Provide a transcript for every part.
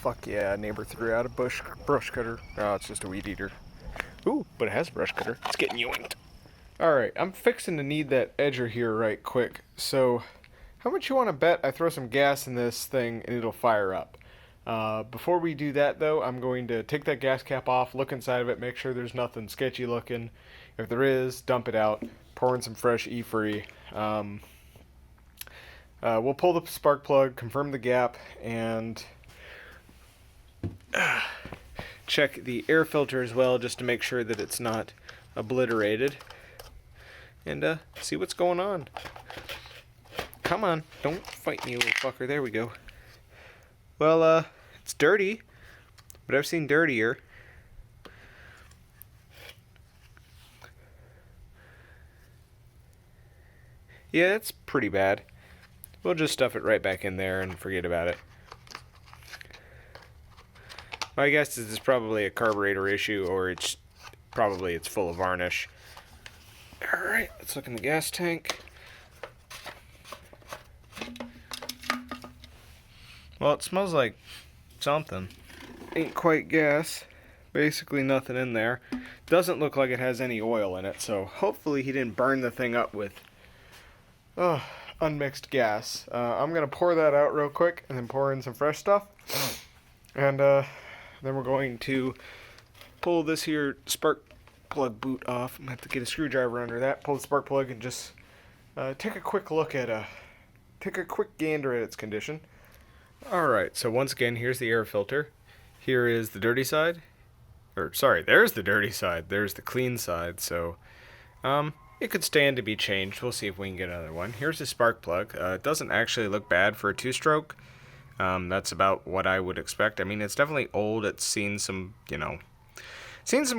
fuck yeah, neighbor threw out a brush cutter. Oh, it's just a weed eater. Ooh, but it has a brush cutter. It's getting yoinked. Alright, I'm fixing to need that edger here right quick. So, how much you want to bet I throw some gas in this thing and it'll fire up? Before we do that though, I'm going to take that gas cap off, look inside of it, make sure there's nothing sketchy looking. If there is, dump it out, pour in some fresh E-free. We'll pull the spark plug, confirm the gap, and check the air filter as well, just to make sure that it's not obliterated. And see what's going on. Come on, don't fight me, little fucker. There we go. Well, it's dirty, but I've seen dirtier. Yeah, it's pretty bad. We'll just stuff it right back in there and forget about it. My guess is it's probably a carburetor issue, or it's full of varnish. Alright, let's look in the gas tank. Well, it smells like something. Ain't quite gas. Basically nothing in there. Doesn't look like it has any oil in it, so hopefully he didn't burn the thing up with unmixed gas. I'm going to pour that out real quick and then pour in some fresh stuff. And then we're going to pull this here spark plug boot off. I'm going to have to get a screwdriver under that, pull the spark plug, and just take a quick gander at its condition. Alright, so once again, here's the air filter. Here is the dirty side. There's the dirty side. There's the clean side. So, it could stand to be changed. We'll see if we can get another one. Here's the spark plug. It doesn't actually look bad for a two-stroke. That's about what I would expect. I mean, it's definitely old. It's seen some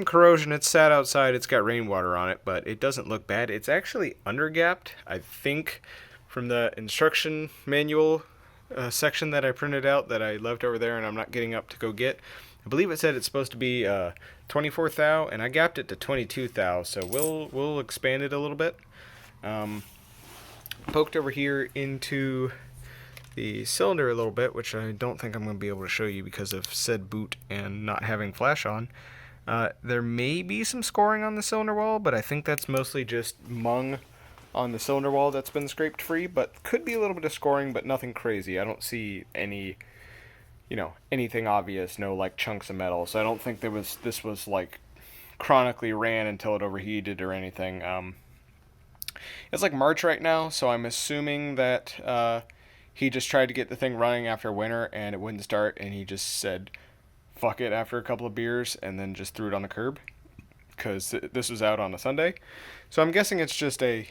corrosion. It's sat outside. It's got rainwater on it, but it doesn't look bad. It's actually undergapped, I think, from the instruction manual section that I printed out that I left over there and I'm not getting up to go get. I believe it said it's supposed to be 24 thou, and I gapped it to 22 thou, so we'll expand it a little bit. Poked over here into the cylinder a little bit, which I don't think I'm going to be able to show you because of said boot and not having flash on. There may be some scoring on the cylinder wall, but I think that's mostly just mung on the cylinder wall that's been scraped free, but could be a little bit of scoring, but nothing crazy. I don't see anything obvious, no like chunks of metal. So I don't think this was like chronically ran until it overheated or anything. It's like March right now, so I'm assuming that he just tried to get the thing running after winter and it wouldn't start, and he just said fuck it after a couple of beers and then just threw it on the curb because this was out on a Sunday. So I'm guessing it's just a,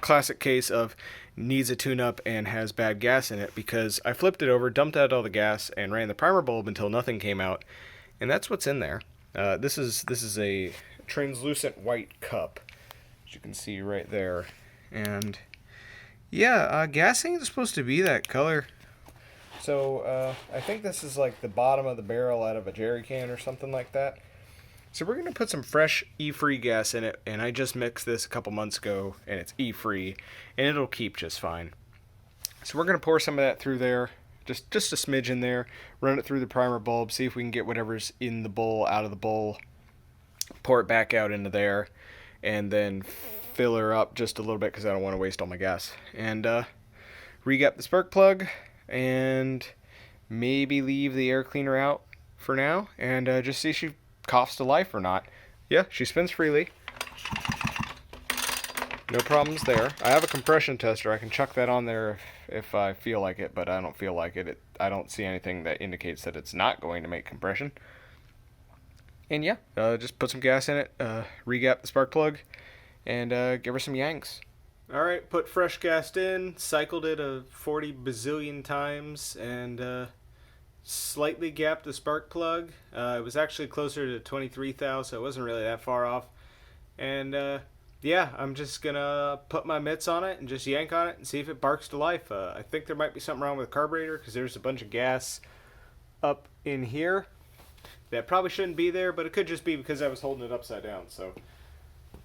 classic case of needs a tune-up and has bad gas in it, because I flipped it over, dumped out all the gas, and ran the primer bulb until nothing came out, and that's what's in there. This is a translucent white cup, as you can see right there, and yeah, gas ain't supposed to be that color. So I think this is like the bottom of the barrel out of a jerry can or something like that. So we're going to put some fresh E-free gas in it, and I just mixed this a couple months ago, and it's E-free, and it'll keep just fine. So we're going to pour some of that through there, just a smidge in there, run it through the primer bulb, see if we can get whatever's in the bowl out of the bowl, pour it back out into there, and then fill her up just a little bit because I don't want to waste all my gas. And re-gap the spark plug, and maybe leave the air cleaner out for now, and just see if she coughs to life or not. Yeah, she spins freely. No problems there. I have a compression tester. I can chuck that on there if I feel like it, but I don't feel like it. I don't see anything that indicates that it's not going to make compression. And yeah, just put some gas in it, re-gap the spark plug, and give her some yanks. Alright, put fresh gas in, cycled it 40 bazillion times, and slightly gapped the spark plug. It was actually closer to 23 thou, so it wasn't really that far off. And yeah, I'm just gonna put my mitts on it and just yank on it and see if it barks to life. I think there might be something wrong with the carburetor because there's a bunch of gas up in here that probably shouldn't be there, but it could just be because I was holding it upside down. So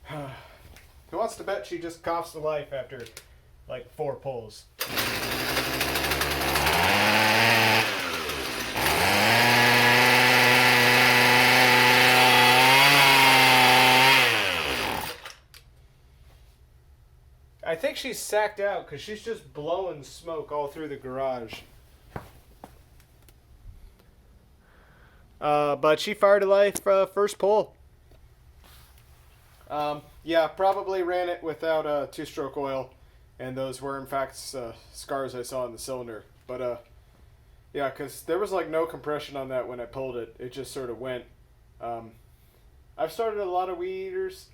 who wants to bet she just coughs to life after like 4 pulls? she's sacked out because she's just blowing smoke all through the garage. But she fired to life first pull. Yeah, probably ran it without two-stroke oil, and those were in fact scars I saw in the cylinder. But yeah, because there was like no compression on that when I pulled it. It just sort of went. I've started a lot of weed eaters.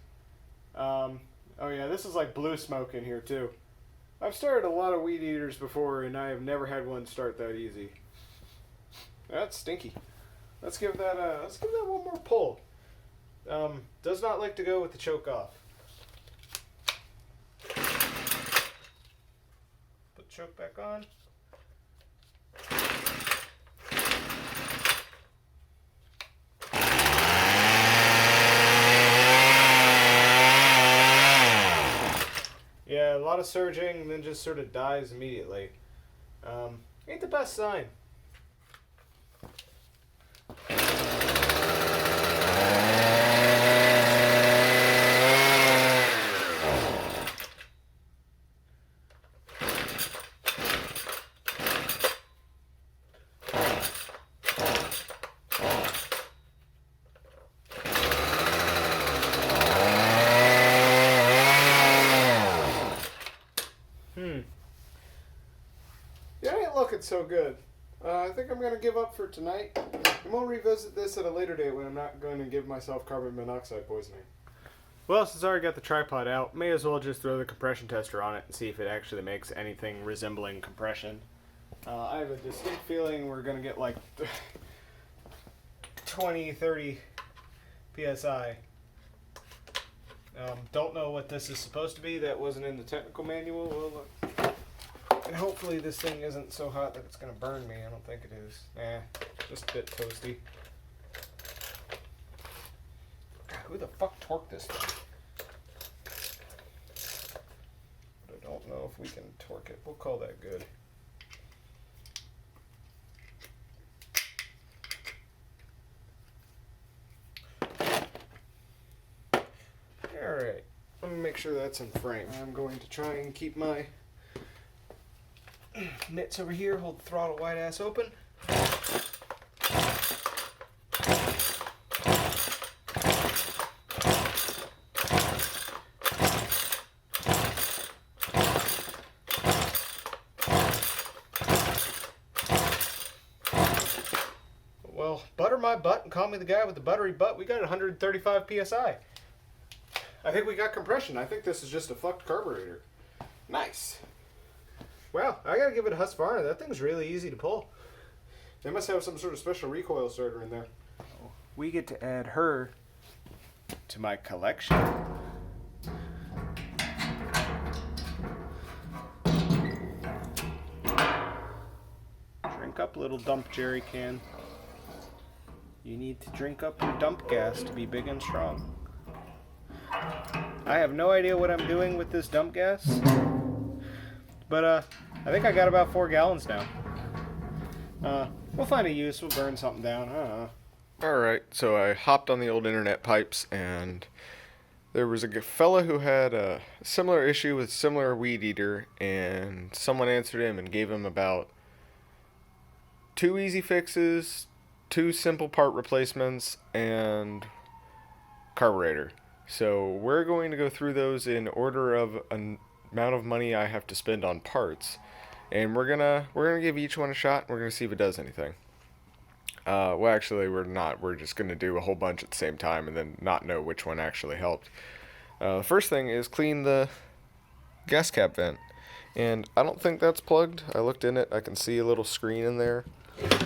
Oh yeah, this is like blue smoke in here too. I've started a lot of weed eaters before, and I have never had one start that easy. That's stinky. Let's give that one more pull. Does not like to go with the choke off. Put choke back on. Yeah, a lot of surging and then just sort of dies immediately. Ain't the best sign. Yeah, it ain't looking so good. I think I'm going to give up for tonight. And we'll revisit this at a later date when I'm not going to give myself carbon monoxide poisoning. Well, since I already got the tripod out, may as well just throw the compression tester on it and see if it actually makes anything resembling compression. I have a distinct feeling we're going to get like 20, 30 PSI. Don't know what this is supposed to be. That wasn't in the technical manual. Well, look. And hopefully this thing isn't so hot that it's going to burn me. I don't think it is. Just a bit toasty. God, who the fuck torqued this thing? But I don't know if we can torque it. We'll call that good. Alright, let me make sure that's in frame. I'm going to try and keep my mitts over here, hold the throttle wide ass open. Well, butter my butt and call me the guy with the buttery butt. We got 135 PSI. I think we got compression. I think this is just a fucked carburetor. Nice. Wow, I gotta give it a Husqvarna. That thing's really easy to pull. They must have some sort of special recoil starter in there. We get to add her to my collection. Drink up, little dump jerry can. You need to drink up your dump gas to be big and strong. I have no idea what I'm doing with this dump gas, but I think I got about 4 gallons now. We'll find a use. We'll burn something down. I don't know. Alright, so I hopped on the old internet pipes, and there was a fella who had a similar issue with similar weed eater, and someone answered him and gave him about 2 easy fixes, 2 simple part replacements, and carburetor. So we're going to go through those in order of an amount of money I have to spend on parts, and we're gonna give each one a shot. And we're gonna see if it does anything. Well, actually, we're not. We're just gonna do a whole bunch at the same time and then not know which one actually helped. The first thing is clean the gas cap vent, and I don't think that's plugged. I looked in it. I can see a little screen in there,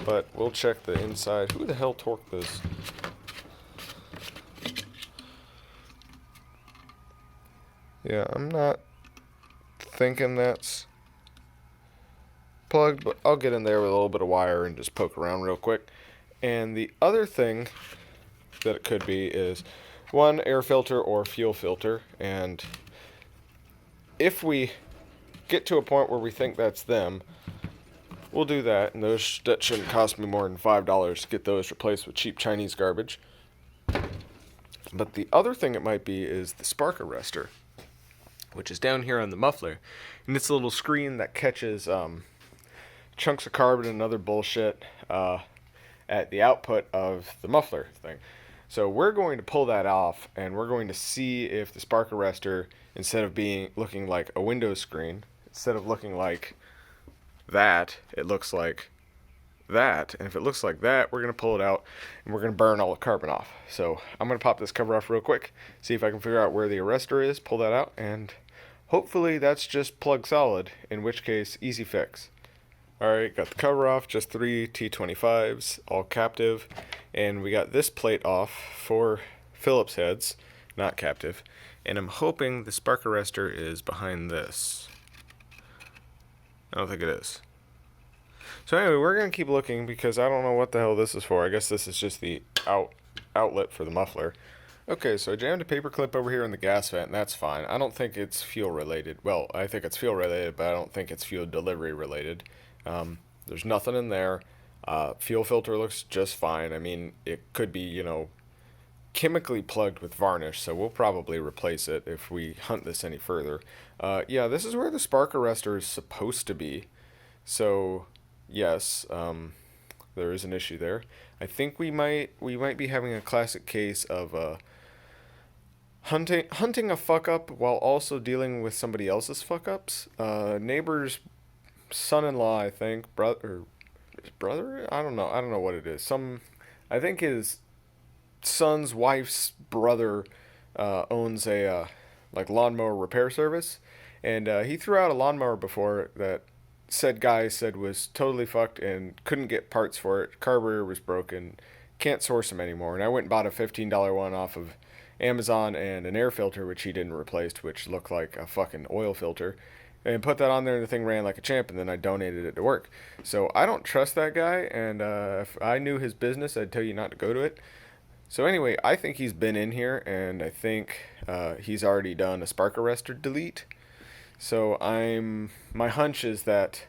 but we'll check the inside. Who the hell torqued this? Yeah, I'm not thinking that's plugged, but I'll get in there with a little bit of wire and just poke around real quick. And the other thing that it could be is one, air filter or fuel filter. And if we get to a point where we think that's them, we'll do that. And that shouldn't cost me more than $5 to get those replaced with cheap Chinese garbage. But the other thing it might be is the spark arrestor. which is down here on the muffler. And it's a little screen that catches chunks of carbon and other bullshit at the output of the muffler thing. So we're going to pull that off, and we're going to see if the spark arrestor, instead of looking like a window screen, instead of looking like that, it looks like that. And if it looks like that, we're going to pull it out, and we're going to burn all the carbon off. So I'm going to pop this cover off real quick, see if I can figure out where the arrestor is, pull that out, and hopefully that's just plug solid, in which case, easy fix. Alright, got the cover off, just 3 T25s, all captive, and we got this plate off for Phillips heads, not captive, and I'm hoping the spark arrestor is behind this. I don't think it is. So anyway, we're going to keep looking because I don't know what the hell this is for. I guess this is just the outlet for the muffler. Okay, so I jammed a paper clip over here in the gas vent, and that's fine. I don't think it's fuel related. Well, I think it's fuel related, but I don't think it's fuel delivery related. There's nothing in there. Fuel filter looks just fine. I mean, it could be, chemically plugged with varnish, so we'll probably replace it if we hunt this any further. Yeah, this is where the spark arrestor is supposed to be. So, yes, there is an issue there. I think we might be having a classic case of hunting a fuck up while also dealing with somebody else's fuck ups. Neighbor's son-in-law, I think, brother, I don't know what it is. I think his son's wife's brother owns a lawnmower repair service, and he threw out a lawnmower before that said guy said was totally fucked and couldn't get parts for it. Carburetor was broken, can't source them anymore. And I went and bought a $15 one off of Amazon and an air filter, which he didn't replace, which looked like a fucking oil filter, and put that on there, and the thing ran like a champ, and then I donated it to work. So I don't trust that guy, and if I knew his business, I'd tell you not to go to it. So anyway, I think he's been in here, and I think he's already done a spark arrestor delete. So my hunch is that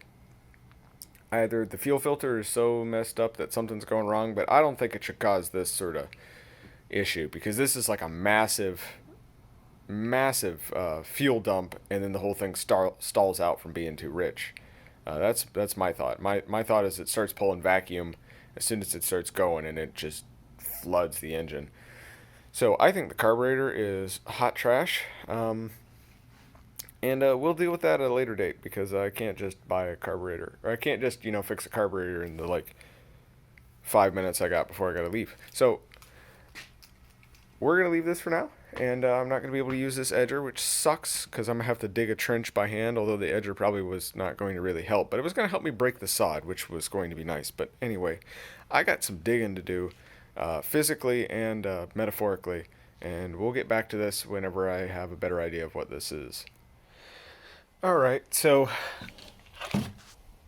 either the fuel filter is so messed up that something's going wrong, but I don't think it should cause this sort of issue, because this is like a massive fuel dump, and then the whole thing stalls out from being too rich. That's my thought. My thought is it starts pulling vacuum as soon as it starts going, and it just floods the engine. So I think the carburetor is hot trash, and we'll deal with that at a later date, because I can't just buy a carburetor, or I can't just fix a carburetor in the 5 minutes I got before I gotta leave. So we're gonna leave this for now. And I'm not going to be able to use this edger, which sucks, because I'm going to have to dig a trench by hand, although the edger probably was not going to really help. But it was going to help me break the sod, which was going to be nice. But anyway, I got some digging to do, physically and metaphorically. And we'll get back to this whenever I have a better idea of what this is. Alright, so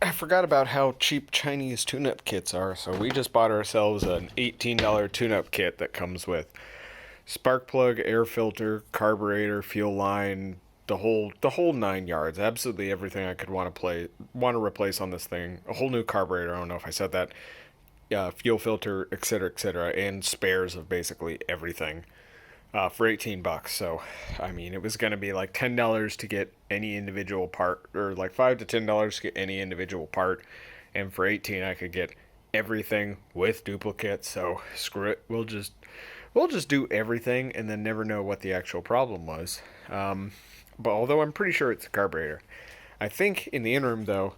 I forgot about how cheap Chinese tune-up kits are. So we just bought ourselves an $18 tune-up kit that comes with spark plug, air filter, carburetor, fuel line, the whole 9 yards. Absolutely everything I could want to replace on this thing. A whole new carburetor. I don't know if I said that. Fuel filter, etc., and spares of basically everything for $18. So, I mean, it was going to be like $10 to get any individual part, or like $5 to $10 to get any individual part, and for $18 I could get everything with duplicates. So screw it. We'll just do everything and then never know what the actual problem was. But although I'm pretty sure it's a carburetor. I think in the interim, though,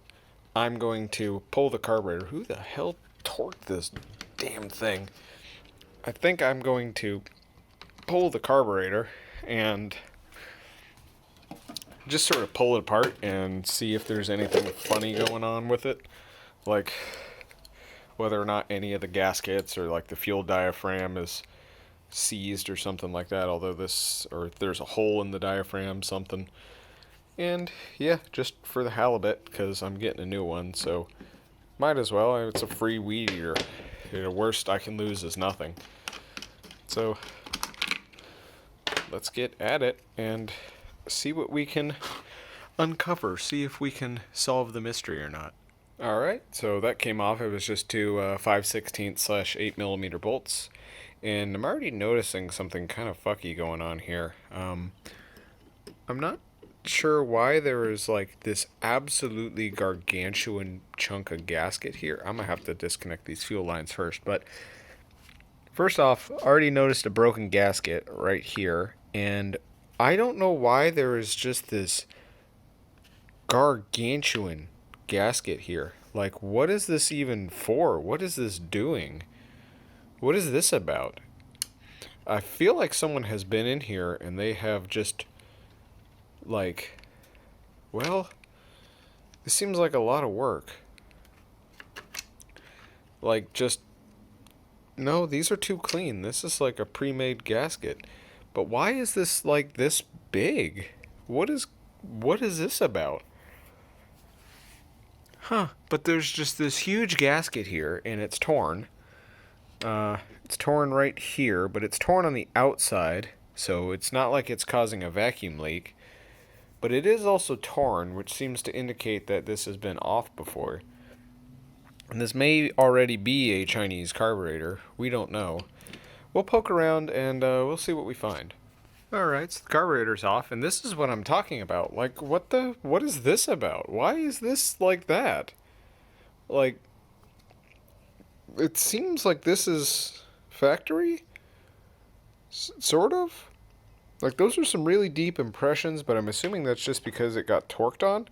I'm going to pull the carburetor. Who the hell torqued this damn thing? I think I'm going to pull the carburetor and just sort of pull it apart and see if there's anything funny going on with it. Like whether or not any of the gaskets or like the fuel diaphragm is seized or something like that, or if there's a hole in the diaphragm, something. And yeah, just for the halibut, because I'm getting a new one, so might as well. It's a free weed eater. The worst I can lose is nothing. So let's get at it and see what we can uncover, see if we can solve the mystery or not. Alright, so that came off. It was just two 5/16/8mm bolts. And I'm already noticing something kind of fucky going on here. I'm not sure why there is like this absolutely gargantuan chunk of gasket here. I'm gonna have to disconnect these fuel lines first, but first off, I already noticed a broken gasket right here, and I don't know why there is just this gargantuan gasket here. Like, what is this even for? What is this doing? What is this about? I feel like someone has been in here and they have just, like, well, this seems like a lot of work. Like, just, no, these are too clean. This is like a pre-made gasket. But why is this, like, this big? What is this about? Huh. But there's just this huge gasket here, and it's torn. It's torn right here, but it's torn on the outside, so it's not like it's causing a vacuum leak. But it is also torn, which seems to indicate that this has been off before. And this may already be a Chinese carburetor. We don't know. We'll poke around and we'll see what we find. Alright, so the carburetor's off, and this is what I'm talking about. Like, what is this about? Why is this like that? Like, it seems like this is factory? Sort of? Like, those are some really deep impressions, but I'm assuming that's just because it got torqued on.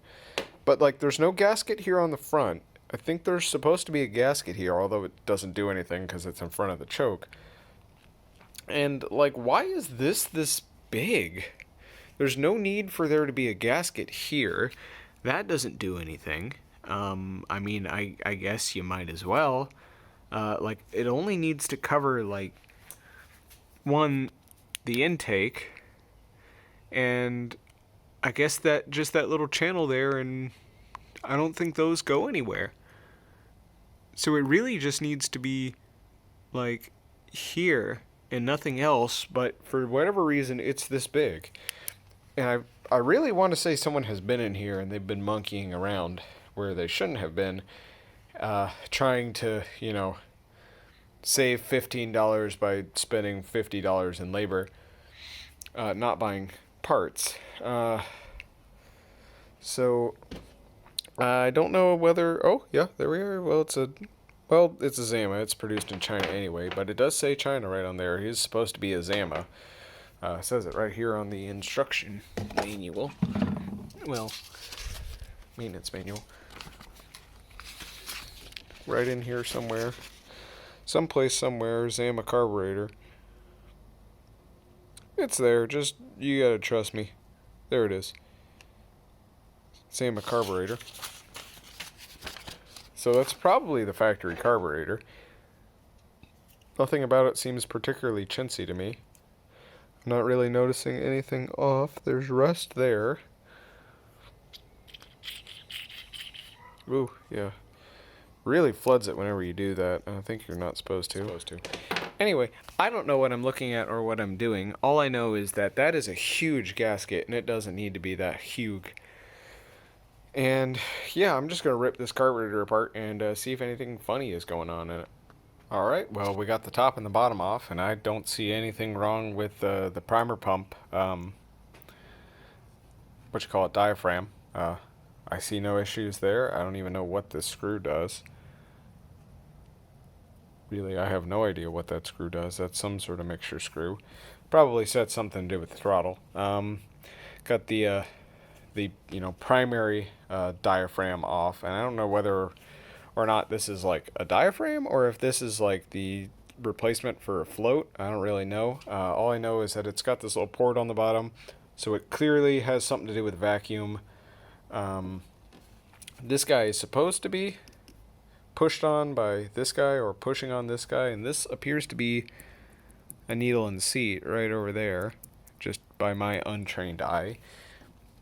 But, like, there's no gasket here on the front. I think there's supposed to be a gasket here, although it doesn't do anything because it's in front of the choke. And, like, why is this big? There's no need for there to be a gasket here. That doesn't do anything. I mean, I guess you might as well. Like, it only needs to cover, like, one, the intake, and I guess that just that little channel there, and I don't think those go anywhere. So it really just needs to be, like, here and nothing else, but for whatever reason, it's this big. And I really want to say someone has been in here and they've been monkeying around where they shouldn't have been, trying to, you know, save $15 by spending $50 in labor, not buying parts. So I don't know whether. Oh yeah, there we are. Well, it's a Zama. It's produced in China anyway, but it does say China right on there. It is supposed to be a Zama. It says it right here on the instruction manual. Well, maintenance manual. Right in here somewhere. Someplace somewhere, Zama carburetor. It's there, just, you gotta trust me. There it is. Zama carburetor. So that's probably the factory carburetor. Nothing about it seems particularly chintzy to me. I'm not really noticing anything off. There's rust there. Ooh, yeah. Really floods it whenever you do that. I think you're not supposed to. Anyway, I don't know what I'm looking at or what I'm doing. All I know is that that is a huge gasket, and it doesn't need to be that huge. And yeah, I'm just going to rip this carburetor apart and see if anything funny is going on in it. Alright, well, we got the top and the bottom off, and I don't see anything wrong with the primer pump, diaphragm. I see no issues there. I don't even know what this screw does. Really, I have no idea what that screw does. That's some sort of mixture screw. Probably said something to do with the throttle. Got the primary diaphragm off, and I don't know whether or not this is like a diaphragm or if this is like the replacement for a float. I don't really know. All I know is that it's got this little port on the bottom, so it clearly has something to do with vacuum. This guy is supposed to be pushed on by this guy or pushing on this guy, and this appears to be a needle in the seat right over there, just by my untrained eye.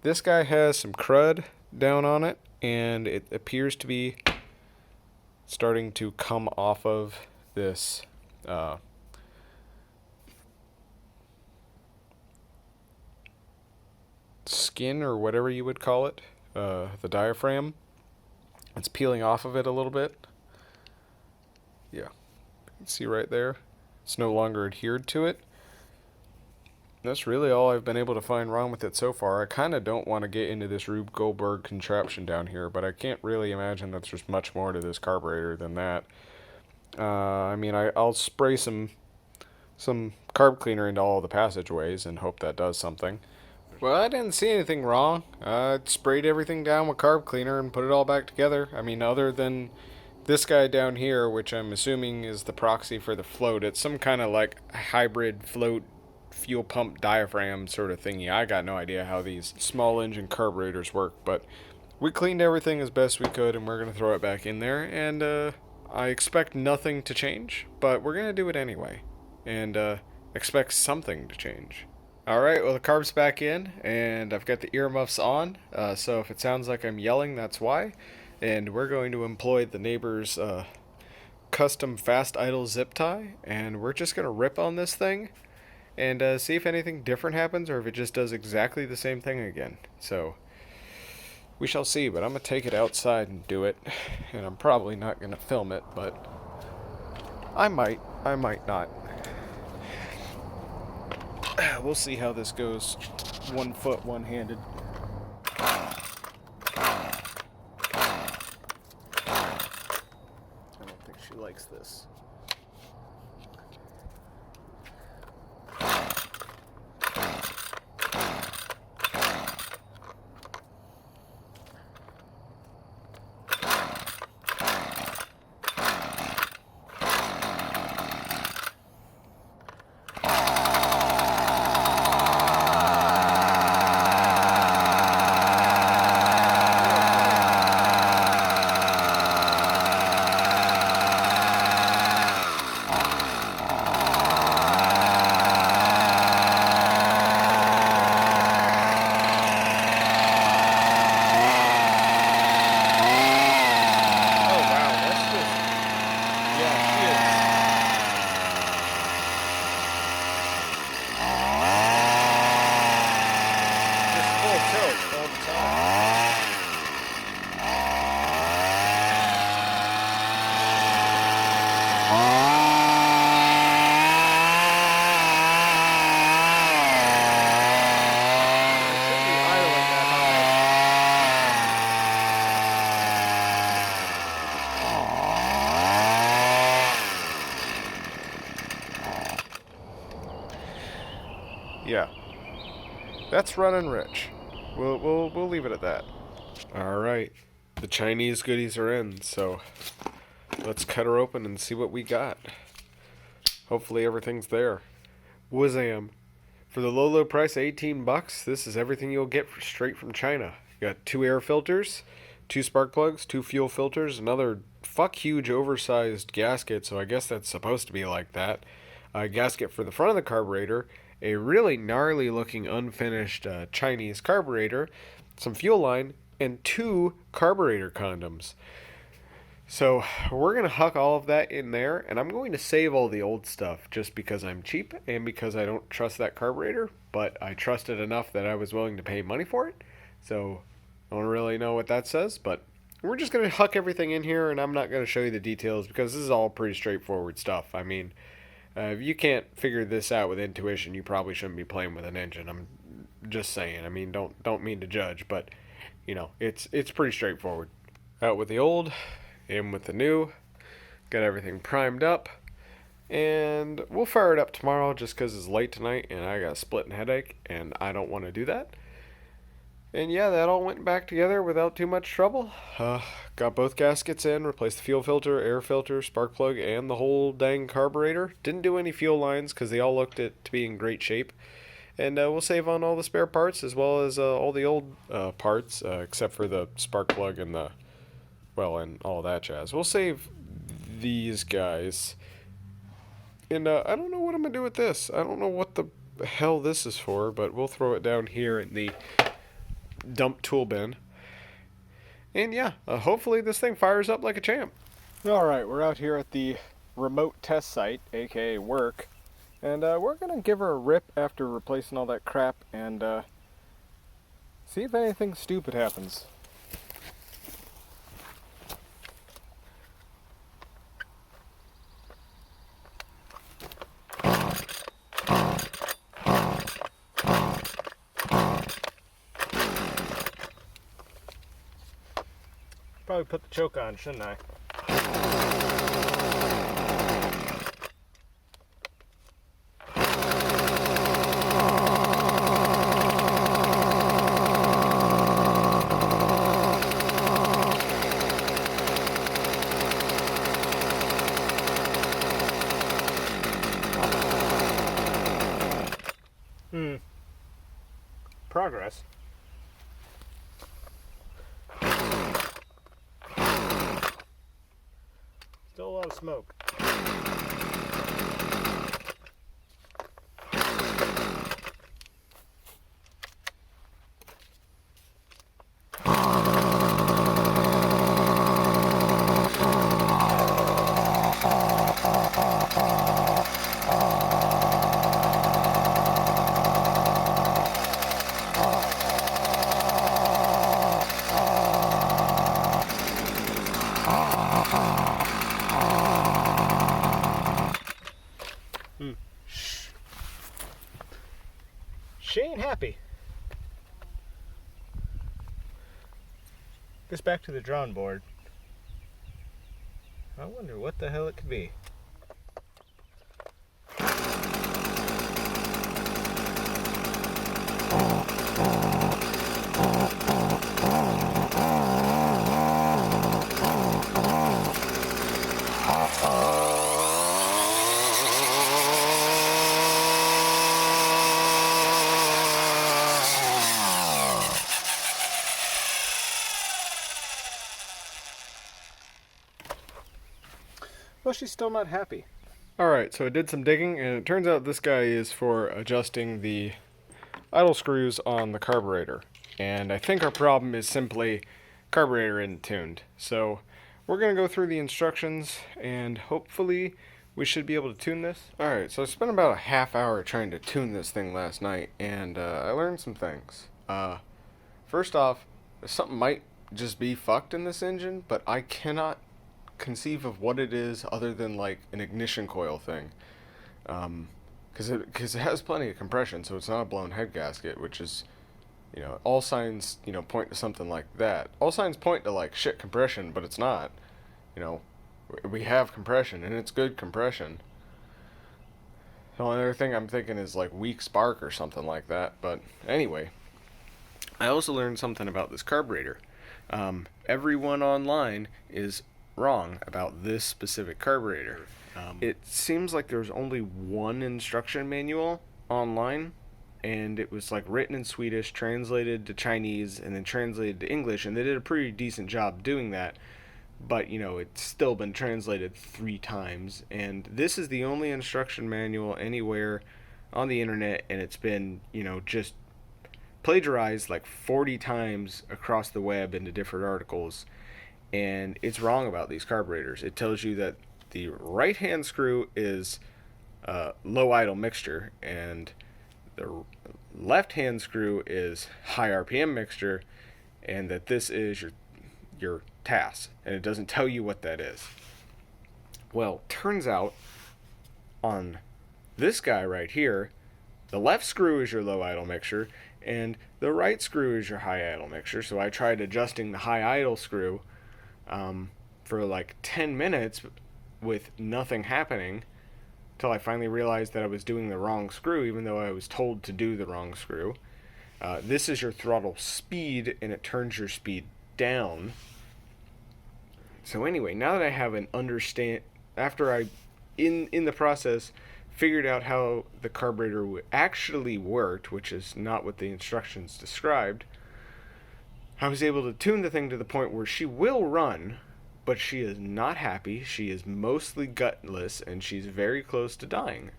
This guy has some crud down on it, and it appears to be starting to come off of this skin or whatever you would call it, the diaphragm. It's peeling off of it a little bit. Yeah, you can see right there. It's no longer adhered to it. That's really all I've been able to find wrong with it so far. I kind of don't want to get into this Rube Goldberg contraption down here, but I can't really imagine that there's much more to this carburetor than that. I mean, I'll spray some carb cleaner into all the passageways and hope that does something. Well, I didn't see anything wrong. I sprayed everything down with carb cleaner and put it all back together. I mean, other than this guy down here, which I'm assuming is the proxy for the float. It's some kind of like hybrid float fuel pump diaphragm sort of thingy. I got no idea how these small engine carburetors work, but we cleaned everything as best we could, and we're going to throw it back in there, and I expect nothing to change, but we're going to do it anyway, and expect something to change. Alright, well the carb's back in, and I've got the earmuffs on, so if it sounds like I'm yelling, that's why. And we're going to employ the neighbor's custom fast idle zip tie, and we're just going to rip on this thing, and see if anything different happens, or if it just does exactly the same thing again. So, we shall see, but I'm going to take it outside and do it, and I'm probably not going to film it, but I might not. We'll see how this goes. 1 foot, one-handed. I don't think she likes this. Yeah, that's running rich. We'll leave it at that. All right, the Chinese goodies are in, so let's cut her open and see what we got. Hopefully everything's there. Wazam! For the low price of $18, this is everything you'll get straight from China. You got 2 air filters, 2 spark plugs, 2 fuel filters, another huge oversized gasket, so I guess that's supposed to be like that. A gasket for the front of the carburetor, a really gnarly looking unfinished Chinese carburetor, some fuel line, and 2 carburetor condoms. So we're going to huck all of that in there, and I'm going to save all the old stuff just because I'm cheap and because I don't trust that carburetor, but I trust it enough that I was willing to pay money for it. So I don't really know what that says, but we're just going to huck everything in here, and I'm not going to show you the details because this is all pretty straightforward stuff. I mean, if you can't figure this out with intuition, you probably shouldn't be playing with an engine. I'm just saying. I mean, don't mean to judge, but you know, it's pretty straightforward. Out with the old, in with the new. Got everything primed up, and we'll fire it up tomorrow just because it's late tonight and I got a splitting headache and I don't want to do that. And yeah, that all went back together without too much trouble. Got both gaskets in, replaced the fuel filter, air filter, spark plug, and the whole dang carburetor. Didn't do any fuel lines because they all looked to be in great shape. And we'll save on all the spare parts as well as all the old parts, except for the spark plug and and all that jazz. We'll save these guys. And I don't know what I'm going to do with this. I don't know what the hell this is for, but we'll throw it down here in the dump tool bin. And yeah, hopefully this thing fires up like a champ. Alright, we're out here at the remote test site, aka work, and we're gonna give her a rip after replacing all that crap and see if anything stupid happens. probably put the choke on, shouldn't I? Progress. Still a lot of smoke. She ain't happy. Guess back to the drawing board. I wonder what the hell it could be. Well, she's still not happy. Alright, so I did some digging, and it turns out this guy is for adjusting the idle screws on the carburetor. And I think our problem is simply carburetor isn't tuned. So we're going to go through the instructions, and hopefully we should be able to tune this. Alright, so I spent about a half hour trying to tune this thing last night, and I learned some things. First off, something might just be fucked in this engine, but I cannot conceive of what it is other than like an ignition coil thing, because it has plenty of compression, so it's not a blown head gasket, which is, you know, all signs, you know, point to something like that. All signs point to like shit compression, but it's not. You know, we have compression, and it's good compression. The only other thing I'm thinking is like weak spark or something like that. But anyway, I also learned something about this carburetor. Everyone online is wrong about this specific carburetor. It seems like there's only one instruction manual online, and it was like written in Swedish, translated to Chinese, and then translated to English, and they did a pretty decent job doing that. But, you know, it's still been translated 3 times, and this is the only instruction manual anywhere on the internet, and it's been, you know, just plagiarized like 40 times across the web into different articles. And it's wrong about these carburetors. It tells you that the right hand screw is low idle mixture, and the left hand screw is high RPM mixture, and that this is your TAS, and it doesn't tell you what that is. Well, turns out on this guy right here, the left screw is your low idle mixture, and the right screw is your high idle mixture. So I tried adjusting the high idle screw for like 10 minutes with nothing happening, until I finally realized that I was doing the wrong screw, even though I was told to do the wrong screw. This is your throttle speed, and it turns your speed down. So anyway, now that I have an after I, in the process, figured out how the carburetor actually worked, which is not what the instructions described, I was able to tune the thing to the point where she will run, but she is not happy. She is mostly gutless, and she's very close to dying.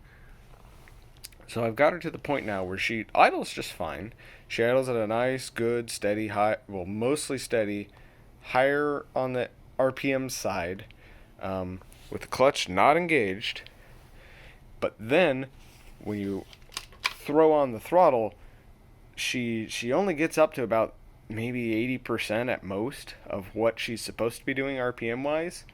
So I've got her to the point now where she idles just fine. She idles at a nice, good, steady, high, well, mostly steady, higher on the RPM side, with the clutch not engaged. But then, when you throw on the throttle, she only gets up to about maybe 80% at most of what she's supposed to be doing RPM wise,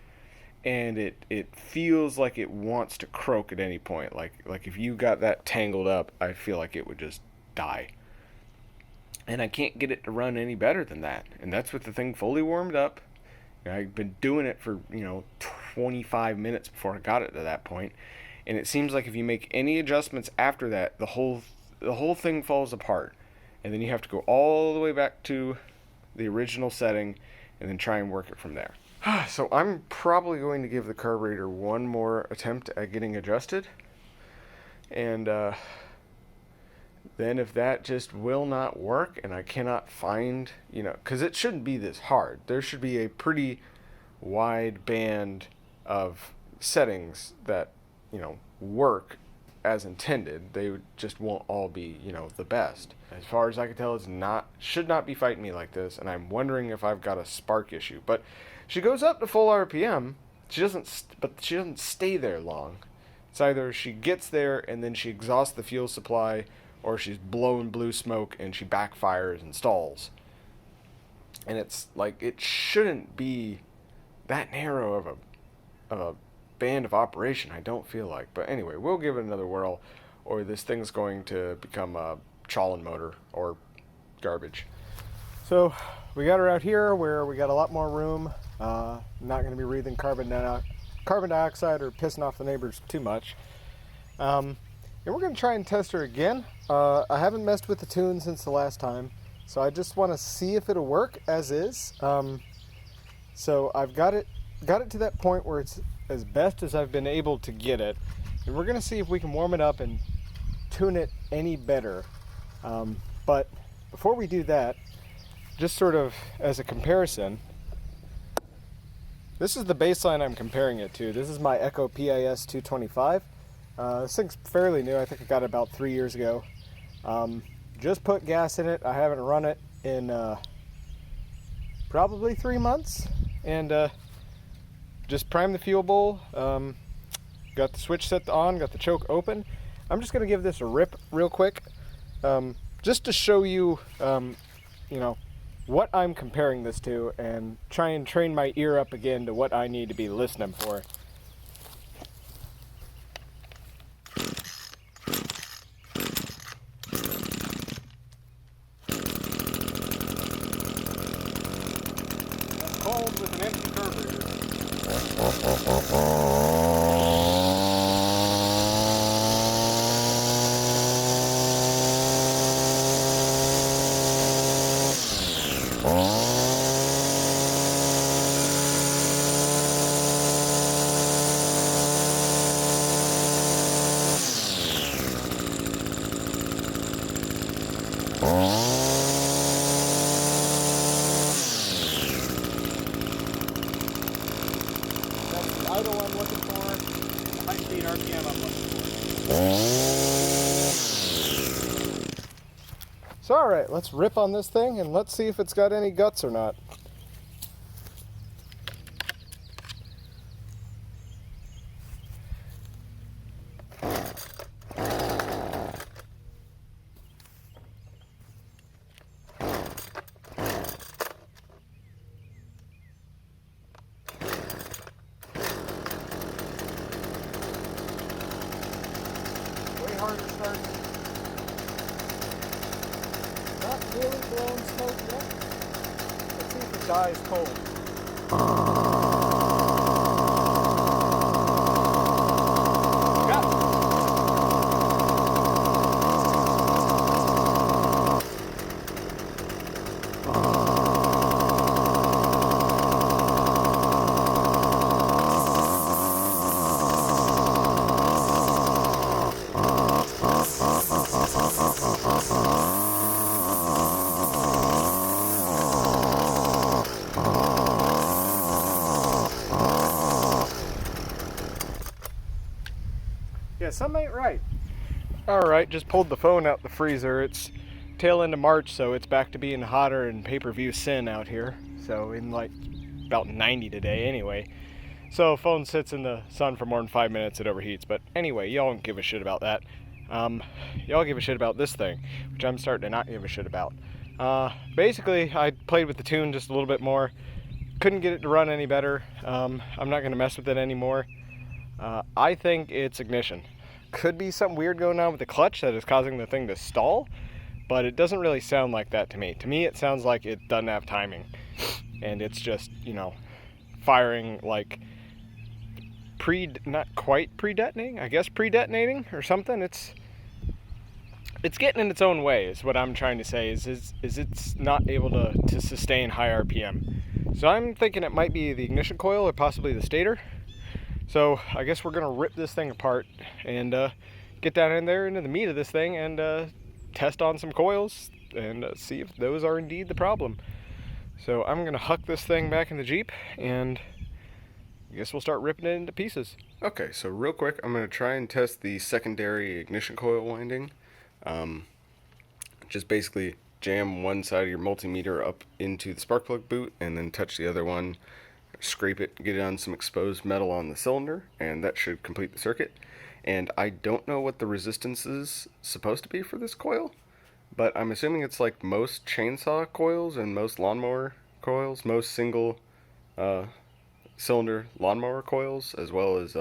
and it feels like it wants to croak at any point. Like if you got that tangled up, I feel like it would just die. And I can't get it to run any better than that. And that's with the thing fully warmed up I've been doing it for 25 minutes before I got it to that point, and it seems like if you make any adjustments after that, the whole thing falls apart, and then you have to go all the way back to the original setting, and then try and work it from there. So I'm probably going to give the carburetor one more attempt at getting adjusted, and then if that just will not work and I cannot find, because it shouldn't be this hard. There should be a pretty wide band of settings that, work as intended. They just won't all be, the best. As far as I can tell, should not be fighting me like this, and I'm wondering if I've got a spark issue. But she goes up to full RPM. But she doesn't stay there long. It's either she gets there and then she exhausts the fuel supply, or she's blowing blue smoke and she backfires and stalls. And it's like, it shouldn't be that narrow of a band of operation, I don't feel like. But anyway, we'll give it another whirl, or this thing's going to become a Challen motor or garbage. So we got her out here where we got a lot more room. Not going to be breathing carbon dioxide or pissing off the neighbors too much. And we're going to try and test her again. I haven't messed with the tune since the last time, so I just want to see if it'll work as is. So I've got it to that point where it's as best as I've been able to get it, and we're going to see if we can warm it up and tune it any better. But before we do that, just sort of as a comparison, this is the baseline I'm comparing it to. This is my Echo PIS 225. This thing's fairly new. I think I got it about 3 years ago. Just put gas in it. I haven't run it in probably 3 months. And just primed the fuel bowl. Got the switch set on, got the choke open. I'm just going to give this a rip real quick, just to show you, what I'm comparing this to, and try and train my ear up again to what I need to be listening for. Cold with an empty carburetor. That's the idle I'm looking for, the high speed RPM I'm looking for. So alright, let's rip on this thing and let's see if it's got any guts or not. Harder starting. Not really blowing smoke yet. Let's see if it dies cold. Got it. Yeah, something ain't right. Alright, just pulled the phone out the freezer. It's tail end of March, so it's back to being hotter and pay-per-view sin out here. So in like about 90 today anyway. So phone sits in the sun for more than 5 minutes, it overheats. But anyway, y'all don't give a shit about that. Y'all give a shit about this thing, which I'm starting to not give a shit about. Basically, I played with the tune just a little bit more. Couldn't get it to run any better. I'm not going to mess with it anymore. I think it's ignition. Could be something weird going on with the clutch that is causing the thing to stall, but it doesn't really sound like that to me. To me, it sounds like it doesn't have timing, and it's just, firing like not quite pre-detonating, I guess pre-detonating or something. It's getting in its own way is what I'm trying to say, is it's not able to sustain high RPM. So I'm thinking it might be the ignition coil or possibly the stator. So I guess we're going to rip this thing apart and get down in there into the meat of this thing and test on some coils and see if those are indeed the problem. So I'm going to huck this thing back in the Jeep and I guess we'll start ripping it into pieces. Okay, so real quick, I'm going to try and test the secondary ignition coil winding. Just basically jam one side of your multimeter up into the spark plug boot and then touch the other one, scrape it, get it on some exposed metal on the cylinder, and that should complete the circuit. And I don't know what the resistance is supposed to be for this coil, but I'm assuming it's like most chainsaw coils and most lawnmower coils, most single cylinder lawnmower coils, as well as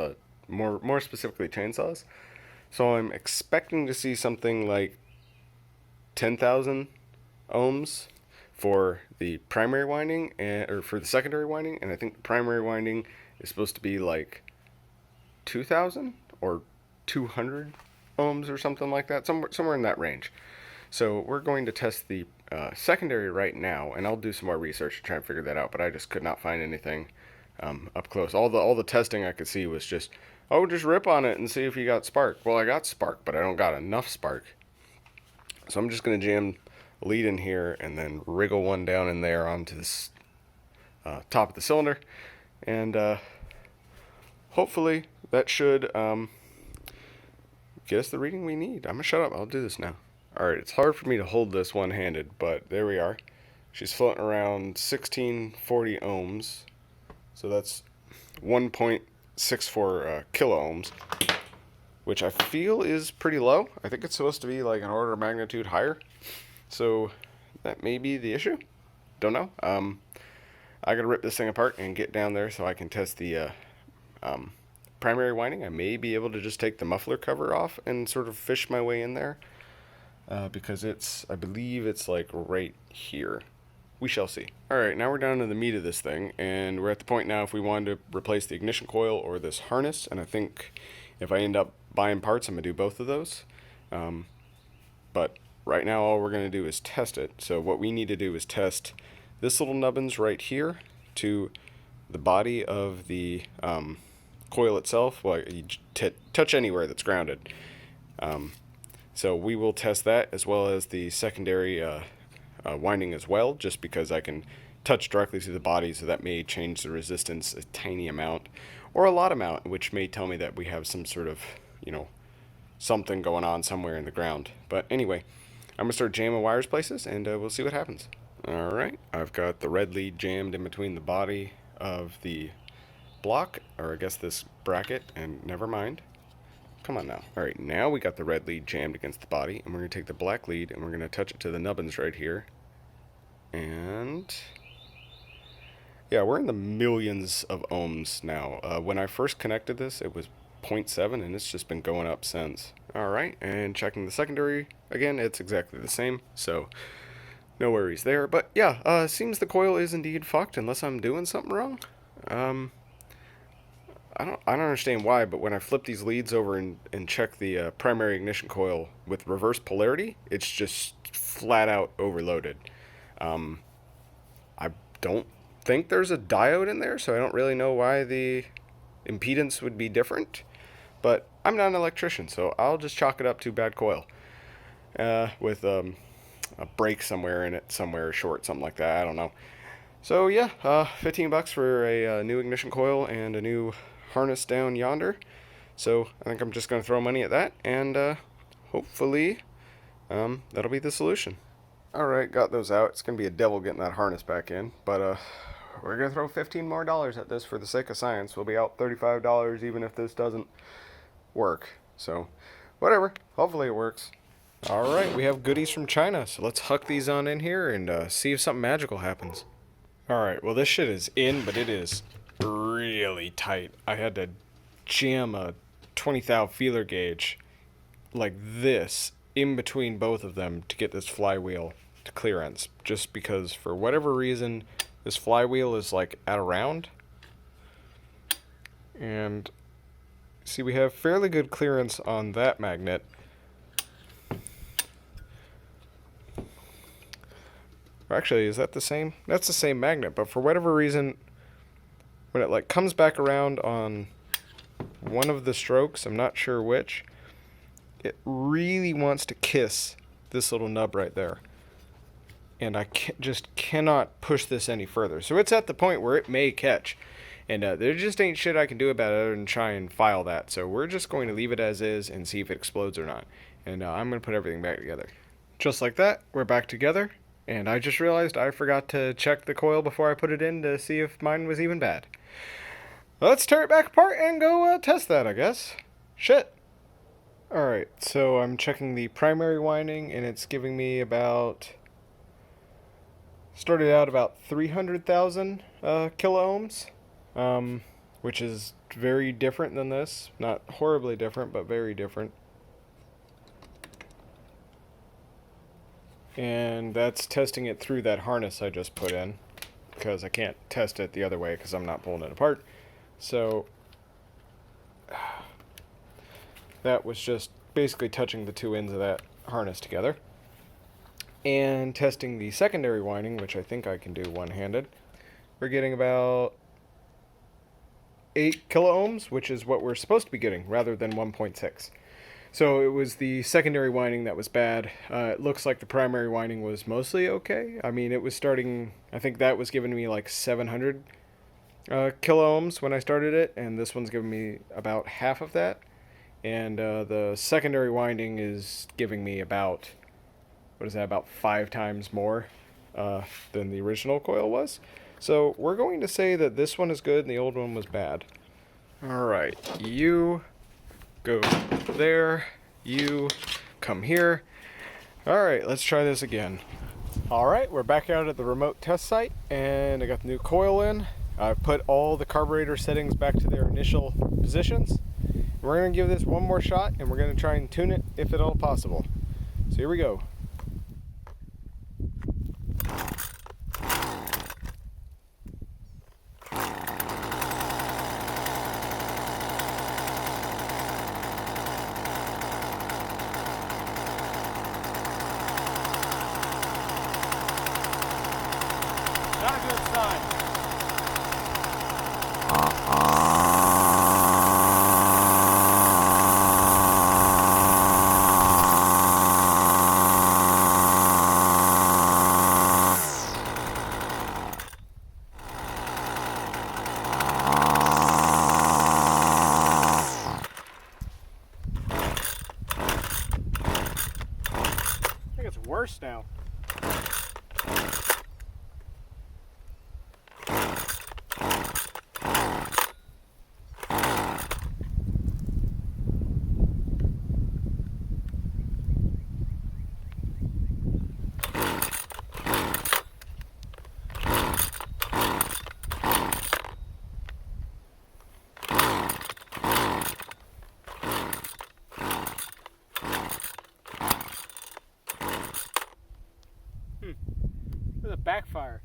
more specifically chainsaws. So I'm expecting to see something like 10,000 ohms for the primary winding or for the secondary winding, and I think the primary winding is supposed to be like 2,000 or 200 ohms or something like that, somewhere in that range. So we're going to test the secondary right now, and I'll do some more research to try and figure that out, but I just could not find anything up close. All the testing I could see was just, oh, just rip on it and see if you got spark. Well, I got spark, but I don't got enough spark. So I'm just going to jam a lead in here and then wriggle one down in there onto this top of the cylinder. And hopefully that should get us the reading we need. I'm going to shut up. I'll do this now. Alright, it's hard for me to hold this one-handed, but there we are. She's floating around 1640 ohms. So that's 1.64 kilo ohms, which I feel is pretty low. I think it's supposed to be like an order of magnitude higher. So that may be the issue. Don't know. I gotta rip this thing apart and get down there so I can test the primary winding. I may be able to just take the muffler cover off and sort of fish my way in there. Because I believe it's like right here. We shall see. Alright, now we're down to the meat of this thing, and we're at the point now if we wanted to replace the ignition coil or this harness, and I think if I end up buying parts, I'm going to do both of those. But right now all we're going to do is test it. So what we need to do is test this little nubbins right here to the body of the coil itself. Well, you touch anywhere that's grounded. So we will test that as well as the secondary winding as well, just because I can touch directly to the body, so that may change the resistance a tiny amount or a lot amount, which may tell me that we have some sort of, something going on somewhere in the ground. But anyway, I'm going to start jamming wires places and we'll see what happens. Alright, I've got the red lead jammed in between the body of the block, or I guess this bracket, and never mind. Come on now. Alright, now we got the red lead jammed against the body, and we're going to take the black lead and we're going to touch it to the nubbins right here. And yeah, we're in the millions of ohms now. When I first connected this, it was 0.7, and it's just been going up since. Alright, and checking the secondary again, it's exactly the same, so no worries there. But yeah, seems the coil is indeed fucked unless I'm doing something wrong. I don't understand why, but when I flip these leads over and check the primary ignition coil with reverse polarity, it's just flat out overloaded. I don't think there's a diode in there, so I don't really know why the impedance would be different. But I'm not an electrician, so I'll just chalk it up to bad coil. With a break somewhere in it, somewhere short, something like that, I don't know. So yeah, $15 for a new ignition coil and a new harness down yonder. So I think I'm just going to throw money at that, and hopefully that'll be the solution. Alright, got those out. It's going to be a devil getting that harness back in, but we're going to throw $15 more at this for the sake of science. We'll be out $35 even if this doesn't work. So whatever, hopefully it works. Alright, we have goodies from China, so let's huck these on in here and see if something magical happens. Alright, well this shit is in, but it is really tight. I had to jam a 20 thou feeler gauge like this in between both of them to get this flywheel to clearance, just because for whatever reason this flywheel is like at around And see, we have fairly good clearance on that magnet. Actually, is that the same? That's the same magnet, but for whatever reason, when it like comes back around on one of the strokes, I'm not sure which, it really wants to kiss this little nub right there. And I just cannot push this any further. So it's at the point where it may catch. And there just ain't shit I can do about it other than try and file that. So we're just going to leave it as is and see if it explodes or not. And I'm going to put everything back together. Just like that, we're back together. And I just realized I forgot to check the coil before I put it in to see if mine was even bad. Let's tear it back apart and go test that, I guess. Shit. Alright, so I'm checking the primary winding, and it's giving me about... Started out about 300,000 kilo ohms, which is very different than this. Not horribly different, but very different. And that's testing it through that harness I just put in, because I can't test it the other way because I'm not pulling it apart. So that was just basically touching the two ends of that harness together. And testing the secondary winding, which I think I can do one-handed, we're getting about 8 kilo ohms, which is what we're supposed to be getting, rather than 1.6. So it was the secondary winding that was bad. It looks like the primary winding was mostly okay. I mean, it was starting, I think that was giving me like 700 kilo ohms when I started it, and this one's giving me about half of that. And the secondary winding is giving me about, what is that, about 5 times more than the original coil was. So we're going to say that this one is good and the old one was bad. Alright, you go there, you come here. Alright, let's try this again. Alright, we're back out at the remote test site, and I got the new coil in. I've put all the carburetor settings back to their initial positions. We're going to give this one more shot, and we're going to try and tune it if at all possible. So here we go. Not a good sign. I think it's worse now. There's a backfire.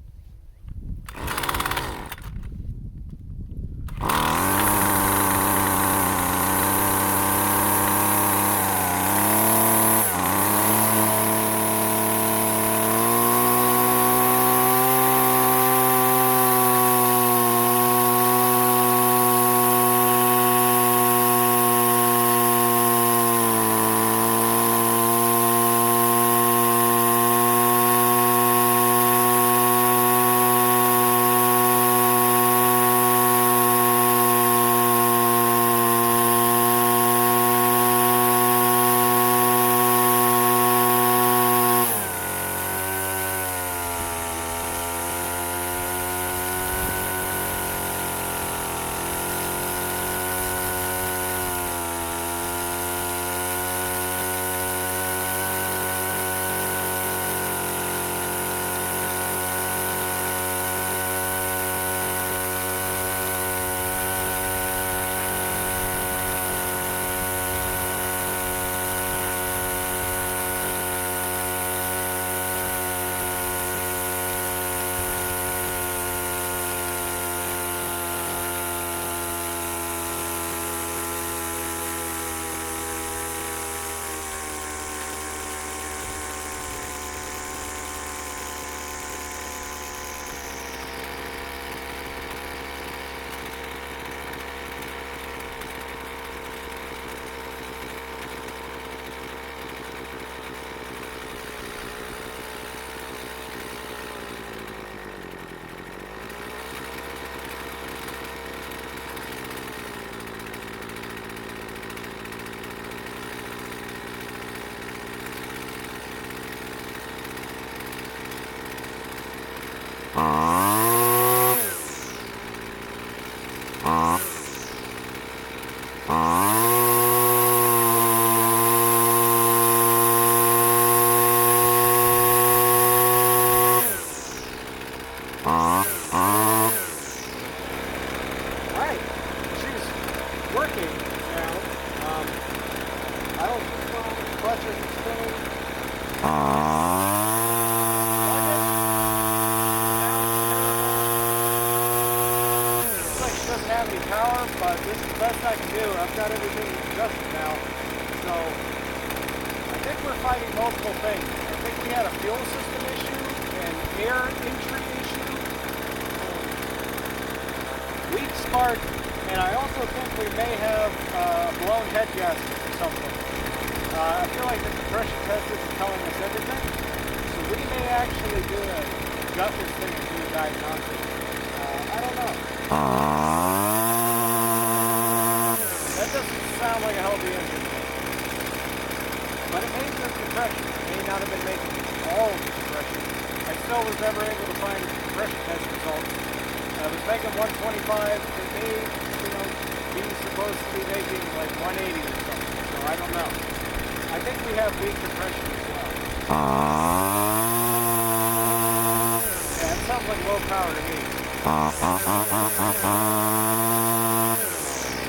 Doesn't have any power, but this is the best I can do. I've got everything adjusted now, so I think we're fighting multiple things. I think we had a fuel system issue, an air entry issue, weak spark, and I also think we may have blown head gaskets or something. I feel like the compression test isn't telling us everything, so we may actually do gut this thing and do a diagnostic. I don't know. That doesn't sound like a healthy engine. But it may be compression. It may not have been making all of the compression. I still was never able to find compression test results. I was making 125. It may, be supposed to be making like 180 or something. So I don't know. I think we have weak compression as well. Yeah, it sounds like low power to me.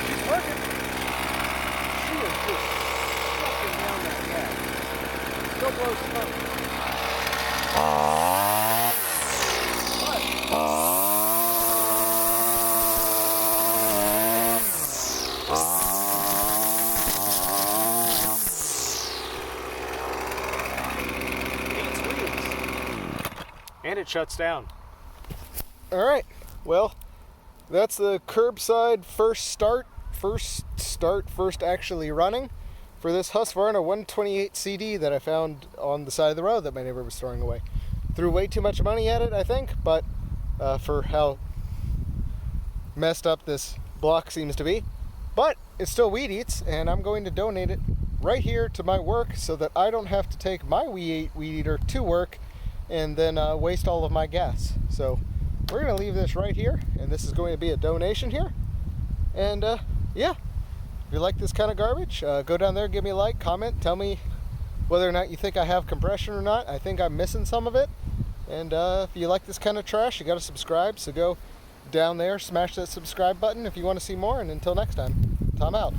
She's working. She is just sucking down that gas. Still blows smoke. And it shuts down. Alright, well, that's the curbside first actually running for this Husqvarna 128 CD that I found on the side of the road that my neighbor was throwing away. Threw way too much money at it, I think, but for how messed up this block seems to be. But it still weed eats, and I'm going to donate it right here to my work so that I don't have to take my weed eater to work and then waste all of my gas. So we're going to leave this right here, and this is going to be a donation here. And yeah, if you like this kind of garbage, go down there, give me a like, comment, tell me whether or not you think I have compression or not. I think I'm missing some of it. And if you like this kind of trash, you got to subscribe. So go down there, smash that subscribe button if you want to see more. And until next time, Tom out.